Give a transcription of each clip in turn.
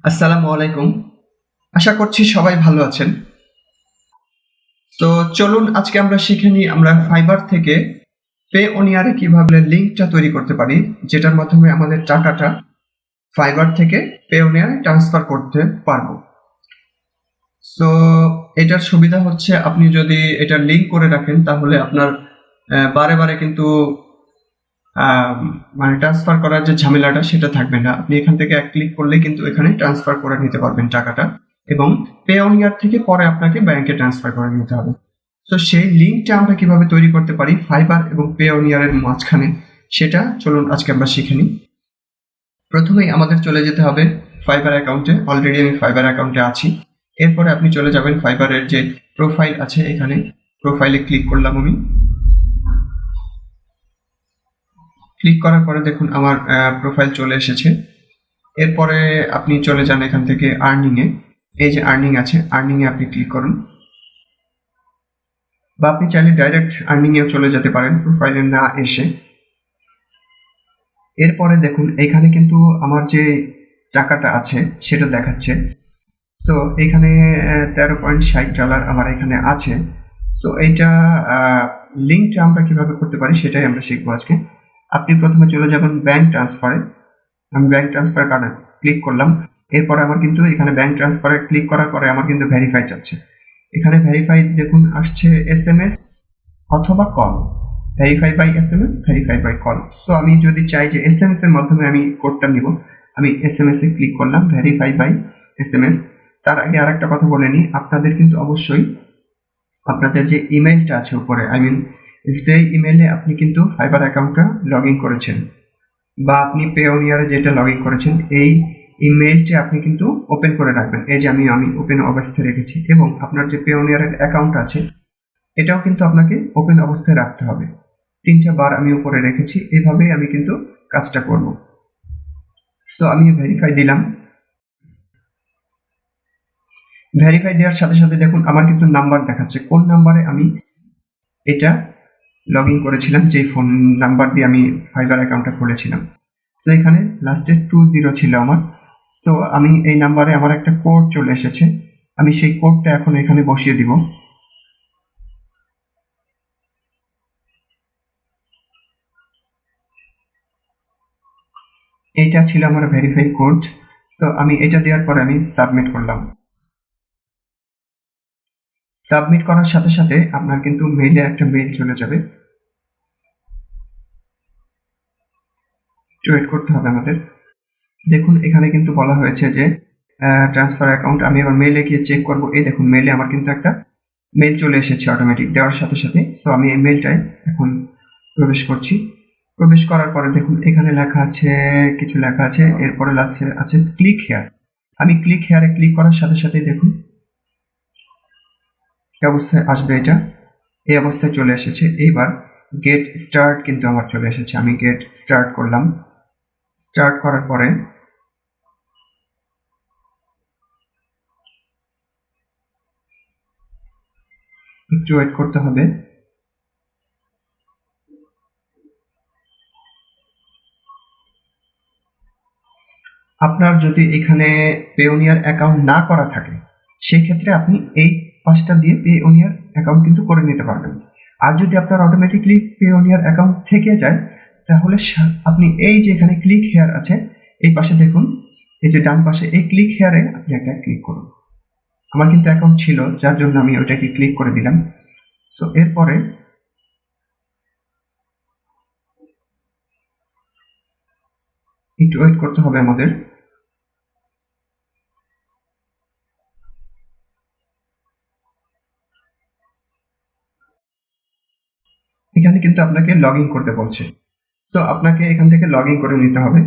আসসালামু আলাইকুম। আশা করছি সবাই ভালো আছেন। তো চলুন আজকে আমরা শিখে নিই আমরা ফাইবার থেকে পেওনিয়ারে কিভাবে লিঙ্কটা তৈরি করতে পারি, যেটার মাধ্যমে আমাদের টাকাটা ফাইবার থেকে পেওনিয়ারে ট্রান্সফার করতে পারবো। সো এটার সুবিধা হচ্ছে আপনি যদি এটা লিঙ্ক করে রাখেন তাহলে আপনার বারে বারে কিন্তু মানে ট্রান্সফার করার যে ঝামেলাটা সেটা থাকবে না। আপনি এখান থেকে এক ক্লিক করলেই কিন্তু এখানে ট্রান্সফার করে নিতে পারবেন টাকাটা, এবং পেওনিয়ার থেকে পরে আপনাকে ব্যাংকে ট্রান্সফার করে নিতে হবে। তো সেই লিঙ্কটা আমরা কিভাবে তৈরি করতে পারি ফাইবার এবং পেওনিয়ারের মাঝখানে, সেটা চলুন আজকে আমরা শিখে নিই। প্রথমেই আমাদের চলে যেতে হবে ফাইবার অ্যাকাউন্টে। অলরেডি আমি ফাইবার অ্যাকাউন্টে আছি। এরপরে আপনি চলে যাবেন ফাইবারের যে প্রোফাইল আছে, এখানে প্রোফাইলে ক্লিক করলাম আমি। ক্লিক করার পরে দেখুন আমার প্রোফাইল চলে এসেছে। এরপরে আপনি চলে যান এখান থেকে আর্নিংয়ে। এই যে আর্নিং আছে, আর্নিংয়ে আপনি ক্লিক করুন, বা আপনি চাইলে ডাইরেক্ট আর্নিংয়েও চলে যেতে পারেন প্রোফাইলে না এসে। এরপরে দেখুন এখানে কিন্তু আমার যে টাকাটা আছে সেটা দেখাচ্ছে। তো এখানে $13.60 আমার এখানে আছে। তো এইটা লিঙ্কটা আমরা কিভাবে করতে পারি সেটাই আমরা শিখবো আজকে। আপনি প্রথমে চলে যাবেন ব্যাংক ট্রান্সফারে। আমি ব্যাংক ট্রান্সফার কার্ডে ক্লিক করলাম। এরপরে আমার কিন্তু এখানে ব্যাংক ট্রান্সফারে ক্লিক করার পরে আমার কিন্তু ভেরিফাই চাচ্ছে। এখানে ভেরিফাই দেখুন আসছে এসএমএস অথবা call, verify by SMS, verify by call. So আমি যদি চাই যে এসএমএস এর মাধ্যমে আমি কোডটা নিব, আমি এসএমএস এ ক্লিক করলাম, ভেরিফাই বাই এসএমএস। তার আগে আরেকটা কথা বলে নিই, আপনাদের কিন্তু অবশ্যই আপনাদের যে ইমেইলটা আছে উপরে, যেই ইমেইলে আপনি কিন্তু ফাইবার অ্যাকাউন্টটা লগ ইন করেছেন বা আপনি পেওনিয়ারে যেটা লগ ইন করেছেন, এই ইমেইলটি আপনি কিন্তু ওপেন করে রাখবেন। এই যে আমি ওপেন অবস্থায় রেখেছি, এবং আপনার যে পেওনিয়ারের অ্যাকাউন্ট আছে এটাও কিন্তু আপনাকে ওপেন অবস্থায় রাখতে হবে। 3টা বার আমি উপরে রেখেছি, এভাবেই আমি কিন্তু কাজটা করব। তো আমি ভেরিফাই দিলাম। ভেরিফাই দেওয়ার সাথে সাথে দেখুন আমার কিন্তু নাম্বার দেখাচ্ছে, কোন নাম্বারে আমি এটা লগ ইন করেছিলাম, যে ফোন নাম্বার দিয়ে আমি ফাইবার অ্যাকাউন্টটা খুলেছিলাম। তো এখানে লাস্টে 20 ছিল আমার। তো আমি এই নাম্বারে আমার একটা কোড চলে এসেছে, আমি সেই কোডটা এখন এখানে বসিয়ে দিব। এইটা ছিল আমার ভেরিফাই কোড। তো আমি এটা দেওয়ার পরে আমি সাবমিট করলাম। সাবমিট করার সাথে সাথে আপনার কিন্তু মেইলে একটা মেইল চলে যাবে। একটু ওয়েট করতে হবে আমাদের। দেখুন এখানে কিন্তু বলা হয়েছে যে ট্রান্সফার অ্যাকাউন্ট। আমি এবার মেইলে গিয়ে চেক করব। এই দেখুন মেইলে আমার কিন্তু একটা মেইল চলে এসেছে অটোমেটিক দেওয়ার সাথে সাথে। তো আমি এই মেইলটায় এখন প্রবেশ করছি। প্রবেশ করার পরে দেখুন এখানে লেখা আছে, কিছু লেখা আছে, এরপরে আছে ক্লিক হেয়ার। আমি ক্লিক হেয়ারে ক্লিক করার সাথে সাথেই দেখুন এই অবস্থায় আসবে, এটা এই অবস্থায় চলে এসেছে। এইবার গেট স্টার্ট কিন্তু আমার চলে এসেছে। আমি গেট স্টার্ট করলাম। স্টার্ট করার পরে একটু ওয়েট করতে হবে। আপনার যদি এখানে পেওনিয়ার অ্যাকাউন্ট না করা থাকে, সেই ক্ষেত্রে আপনি এই পাঁচটা দিয়ে পেওনিয়ার অ্যাকাউন্ট কিন্তু করে নিতে পারবেন। আর যদি আপনার অটোমেটিকলি পেওনিয়ার অ্যাকাউন্ট থেকে যায়, তাহলে আপনি এই যে এখানে ক্লিক হেয়ার আছে, এই পাশে দেখুন, এই যে ডান পাশে এই ক্লিক হেয়ারে আপনি একটা ক্লিক করুন। আমার কিন্তু অ্যাকাউন্ট ছিল, যার জন্য আমি ওইটাকে ক্লিক করে দিলাম। তো এরপরে একটু ওয়েট করতে হবে আমাদের। এখানে কিন্তু আপনাকে লগ ইন করতে বলছে। তো আপনাকে এখান থেকে লগ ইন করে নিতে হবে।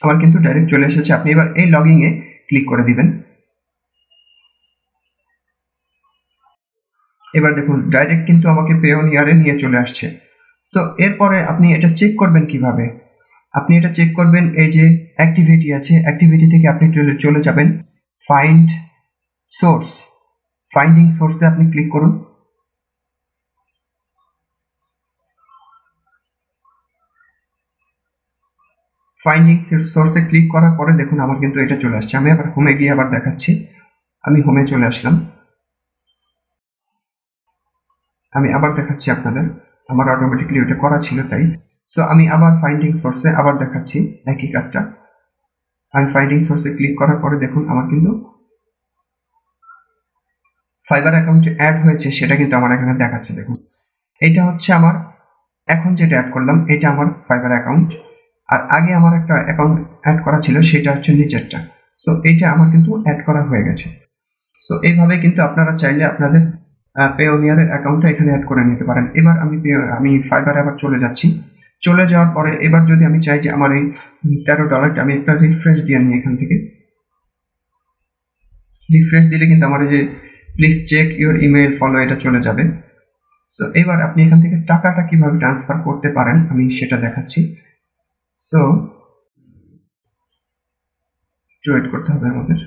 আমার কিন্তু ডাইরেক্ট চলে এসেছে। আপনি এবার এই লগইন এ ক্লিক করে দিবেন। এবার দেখুন ডাইরেক্ট কিন্তু আমাকে পেওনিয়ারে নিয়ে চলে আসছে। তো এরপরে আপনি এটা চেক করবেন কিভাবে? আপনি এটা চেক করবেন, এই যে অ্যাক্টিভিটি আছে, অ্যাক্টিভিটি থেকে আপনি চলে যাবেন ফাইন্ড সোর্স। ফাইন্ডিং সোর্সে আপনি ক্লিক করুন। ফাইন্ডিং সোর্সে ক্লিক করার পরে দেখুন আমার কিন্তু এটা চলে আসছে। আমি আবার হোমে গিয়ে আবার দেখাচ্ছি। আমি হোমে চলে আসলাম। আমি আবার দেখাচ্ছি আপনাদের, আমার অটোমেটিক্যালি ওটা করা ছিল তাই। তো আমি আবার ফাইন্ডিং সোর্সে আবার দেখাচ্ছি একই কাজটা। আমি ফাইন্ডিং সোর্সে ক্লিক করার পরে দেখুন আমার কিন্তু ফাইবার অ্যাকাউন্টে অ্যাড হয়েছে, সেটা কিন্তু আমার এখানে দেখাচ্ছে। দেখুন এইটা হচ্ছে আমার এখন যেটা অ্যাড করলাম, এটা আমার ফাইবার অ্যাকাউন্ট। আর আগে আমার একটা অ্যাকাউন্ট অ্যাড করা ছিল, সেটা হচ্ছে নিচেরটা। তো এইটা আমার কিন্তু অ্যাড করা হয়ে গেছে। তো এইভাবে কিন্তু আপনারা চাইলে আপনাদের পেওনিয়ারের অ্যাকাউন্টটা এখানে অ্যাড করে নিতে পারেন। এবার আমি ফাইবারে আবার চলে যাচ্ছি। চলে যাওয়ার পরে এবার যদি আমি চাই যে আমার এই $13 আমি একটা রিফ্রেশ দিয়ে নিই এখান থেকে। রিফ্রেশ দিলে কিন্তু আমার এই যে please check your email follow, এটা চলে যাবে। তো এবার আপনি এখান থেকে টাকাটা কিভাবে ট্রান্সফার করতে পারেন আমি সেটা দেখাচ্ছি। তো একটু ওয়েট করতে হবে আমাদের।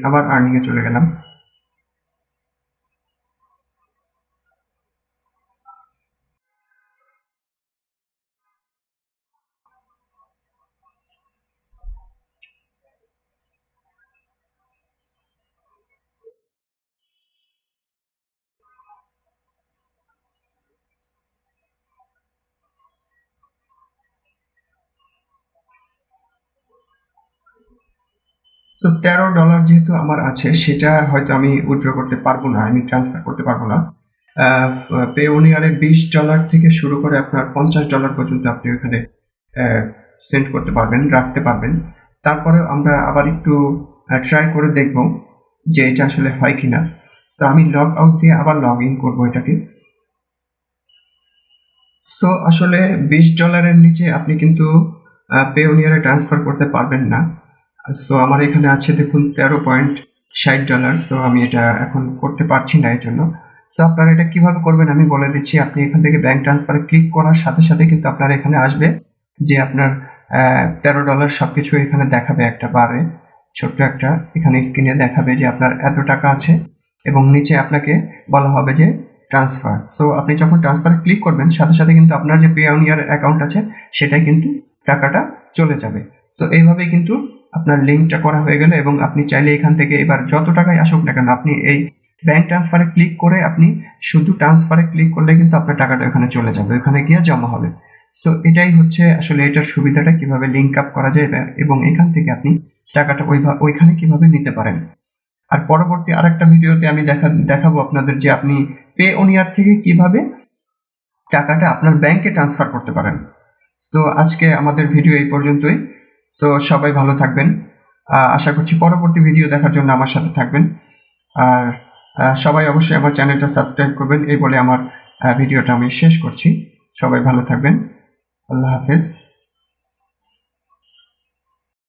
আবার আর্নিং এ চলে গেলাম। তো $13 যেহেতু আমার আছে, সেটা হয়তো আমি উইথড্র করতে পারবো না, আমি ট্রান্সফার করতে পারবো না। পেওনিয়ারে $20 থেকে শুরু করে আপনার $50 পর্যন্ত আপনি ওখানে সেন্ড করতে পারবেন, রাখতে পারবেন। তারপরেও আমরা আবার একটু ট্রাই করে দেখব যে এটা আসলে হয় কিনা। তো আমি লগ আউট দিয়ে আবার লগ ইন করবো এটাকে। তো আসলে $20 নিচে আপনি কিন্তু পেওনিয়ারে ট্রান্সফার করতে পারবেন না। তো আমার এখানে আছে দেখুন $13.60। তো আমি এটা এখন করতে পারছি না এর জন্য। তো আপনারা এটা কিভাবে করবেন আমি বলে দিচ্ছি। আপনি এখান থেকে ব্যাংক ট্রান্সফারে ক্লিক করার সাথে সাথে কিন্তু আপনার এখানে আসবে যে আপনার $13 সবকিছু এখানে দেখাবে একটা বারে, ছোট্ট একটা এখানে স্ক্রিনে দেখাবে যে আপনার এত টাকা আছে এবং নিচে আপনাকে বলা হবে যে ট্রান্সফার। তো আপনি যখন ট্রান্সফারে ক্লিক করবেন সাথে সাথে কিন্তু আপনার যে পেওনিয়ার অ্যাকাউন্ট আছে সেটাই কিন্তু টাকাটা চলে যাবে। তো এইভাবে কিন্তু আপনার লিঙ্কটা করা হয়ে গেল এবং আপনি চাইলে এখান থেকে এবার যত টাকাই আসুক না কেন, আপনি এই ব্যাংক ট্রান্সফারে ক্লিক করে আপনি শুধু ট্রান্সফারে ক্লিক করলে কিন্তু আপনার টাকাটা ওখানে চলে যাবে, ওখানে গিয়ে জমা হবে। তো এটাই হচ্ছে আসলে এটার সুবিধাটা, কিভাবে লিঙ্ক আপ করা যায় এবং এখান থেকে আপনি টাকাটা ওইখানে কিভাবে নিতে পারেন। আর পরবর্তী আরেকটা ভিডিওতে আমি দেখাবো আপনাদের যে আপনি পেওনিয়ার থেকে কিভাবে টাকাটা আপনার ব্যাংকে ট্রান্সফার করতে পারেন। তো আজকে আমাদের ভিডিও এই পর্যন্তই। তো সবাই ভালো থাকবেন। আশা করছি পরবর্তী ভিডিও দেখার জন্য আমার সাথে থাকবেন। আর সবাই অবশ্যই আমার চ্যানেলটা সাবস্ক্রাইব করবেন এই বলে আমার ভিডিওটা আমি শেষ করছি। সবাই ভালো থাকবেন। আল্লাহ হাফেজ।